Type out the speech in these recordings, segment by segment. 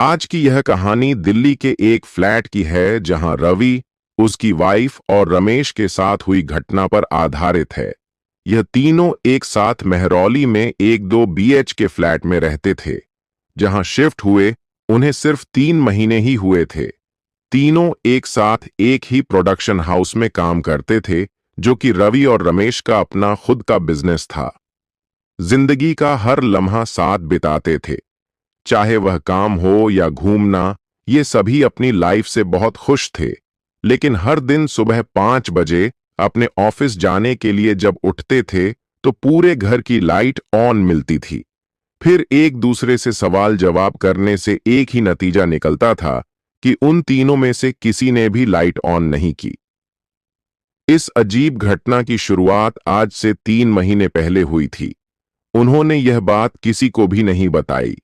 आज की यह कहानी दिल्ली के एक फ्लैट की है जहां रवि, उसकी वाइफ और रमेश के साथ हुई घटना पर आधारित है। यह तीनों एक साथ मेहरौली में एक 2 BH के फ्लैट में रहते थे। जहां शिफ्ट हुए उन्हें सिर्फ 3 महीने ही हुए थे। तीनों एक साथ एक ही प्रोडक्शन हाउस में काम करते थे, जो कि रवि और रमेश का अपना खुद का बिजनेस था। जिंदगी का हर लम्हा साथ बिताते थे, चाहे वह काम हो या घूमना। ये सभी अपनी लाइफ से बहुत खुश थे। लेकिन हर दिन सुबह 5 बजे अपने ऑफिस जाने के लिए जब उठते थे तो पूरे घर की लाइट ऑन मिलती थी। फिर एक दूसरे से सवाल जवाब करने से एक ही नतीजा निकलता था कि उन तीनों में से किसी ने भी लाइट ऑन नहीं की। इस अजीब घटना की शुरुआत आज से 3 महीने पहले हुई थी। उन्होंने यह बात किसी को भी नहीं बताई।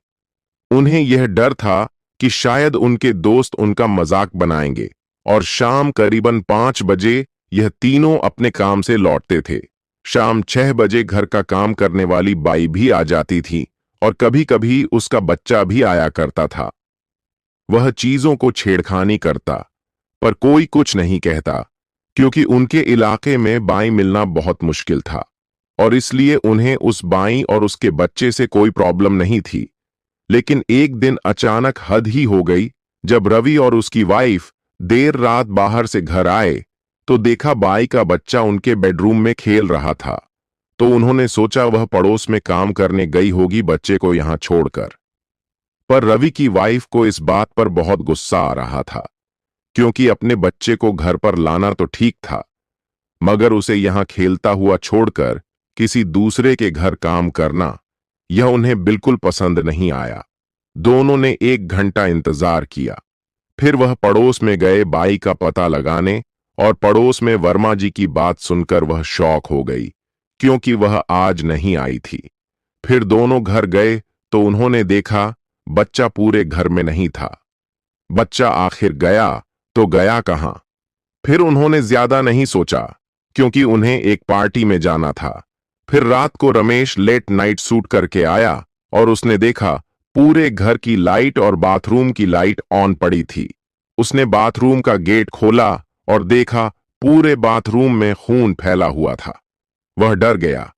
उन्हें यह डर था कि शायद उनके दोस्त उनका मजाक बनाएंगे। और शाम करीबन 5 बजे यह तीनों अपने काम से लौटते थे। शाम 6 बजे घर का काम करने वाली बाई भी आ जाती थी और कभी कभी उसका बच्चा भी आया करता था। वह चीजों को छेड़खानी करता, पर कोई कुछ नहीं कहता, क्योंकि उनके इलाके में बाई मिलना बहुत मुश्किल था और इसलिए उन्हें उस बाई और उसके बच्चे से कोई प्रॉब्लम नहीं थी। लेकिन एक दिन अचानक हद ही हो गई। जब रवि और उसकी वाइफ देर रात बाहर से घर आए तो देखा बाई का बच्चा उनके बेडरूम में खेल रहा था। तो उन्होंने सोचा वह पड़ोस में काम करने गई होगी बच्चे को यहां छोड़कर। पर रवि की वाइफ को इस बात पर बहुत गुस्सा आ रहा था, क्योंकि अपने बच्चे को घर पर लाना तो ठीक था, मगर उसे यहां खेलता हुआ छोड़कर किसी दूसरे के घर काम करना, यह उन्हें बिल्कुल पसंद नहीं आया। दोनों ने 1 घंटा इंतजार किया। फिर वह पड़ोस में गए बाई का पता लगाने, और पड़ोस में वर्मा जी की बात सुनकर वह शॉक हो गई, क्योंकि वह आज नहीं आई थी। फिर दोनों घर गए तो उन्होंने देखा बच्चा पूरे घर में नहीं था। बच्चा आखिर गया तो गया कहां? फिर उन्होंने ज्यादा नहीं सोचा, क्योंकि उन्हें एक पार्टी में जाना था। फिर रात को रमेश लेट नाइट सूट करके आया और उसने देखा पूरे घर की लाइट और बाथरूम की लाइट ऑन पड़ी थी। उसने बाथरूम का गेट खोला और देखा पूरे बाथरूम में खून फैला हुआ था। वह डर गया।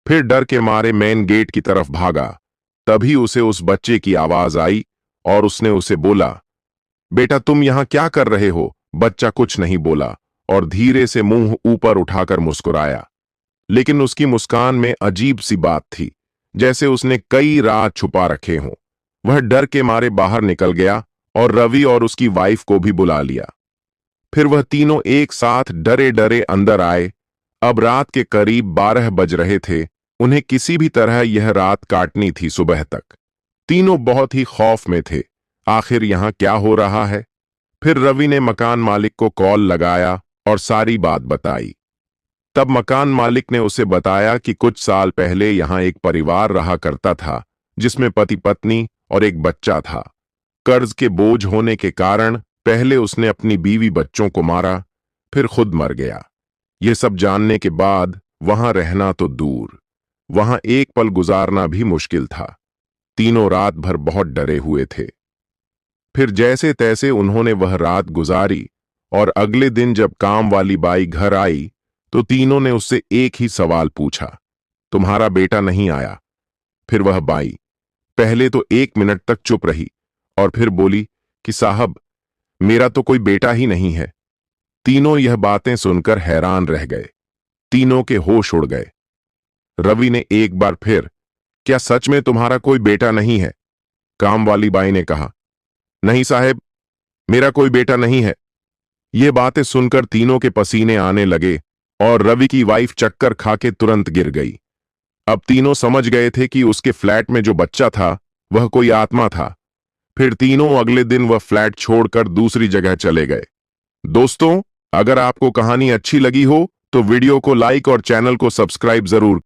फिर डर के मारे मेन गेट की तरफ भागा। तभी उसे उस बच्चे की आवाज आई और उसने उसे बोला, बेटा तुम यहां क्या कर रहे हो? बच्चा कुछ नहीं बोला और धीरे से मुंह ऊपर उठाकर मुस्कुराया। लेकिन उसकी मुस्कान में अजीब सी बात थी, जैसे उसने कई राज छुपा रखे हों। वह डर के मारे बाहर निकल गया और रवि और उसकी वाइफ को भी बुला लिया। फिर वह तीनों एक साथ डरे डरे अंदर आए। अब रात के करीब 12 बज रहे थे। उन्हें किसी भी तरह यह रात काटनी थी सुबह तक। तीनों बहुत ही खौफ में थे। आखिर यहां क्या हो रहा है? फिर रवि ने मकान मालिक को कॉल लगाया और सारी बात बताई। तब मकान मालिक ने उसे बताया कि कुछ साल पहले यहां एक परिवार रहा करता था, जिसमें पति पत्नी और एक बच्चा था। कर्ज के बोझ होने के कारण पहले उसने अपनी बीवी बच्चों को मारा, फिर खुद मर गया। ये सब जानने के बाद वहां रहना तो दूर, वहां एक पल गुजारना भी मुश्किल था। तीनों रात भर बहुत डरे हुए थे। फिर जैसे तैसे उन्होंने वह रात गुजारी और अगले दिन जब काम वाली बाई घर आई तो तीनों ने उससे एक ही सवाल पूछा, तुम्हारा बेटा नहीं आया? फिर वह बाई पहले तो 1 मिनट तक चुप रही और फिर बोली कि साहब, मेरा तो कोई बेटा ही नहीं है। तीनों यह बातें सुनकर हैरान रह गए। तीनों के होश उड़ गए। रवि ने एक बार फिर, क्या सच में तुम्हारा कोई बेटा नहीं है? काम वाली बाई ने कहा, नहीं साहब, मेरा कोई बेटा नहीं है। ये बातें सुनकर तीनों के पसीने आने लगे और रवि की वाइफ चक्कर खा के तुरंत गिर गई। अब तीनों समझ गए थे कि उसके फ्लैट में जो बच्चा था वह कोई आत्मा था। फिर तीनों अगले दिन वह फ्लैट छोड़कर दूसरी जगह चले गए। दोस्तों, अगर आपको कहानी अच्छी लगी हो तो वीडियो को लाइक और चैनल को सब्सक्राइब जरूर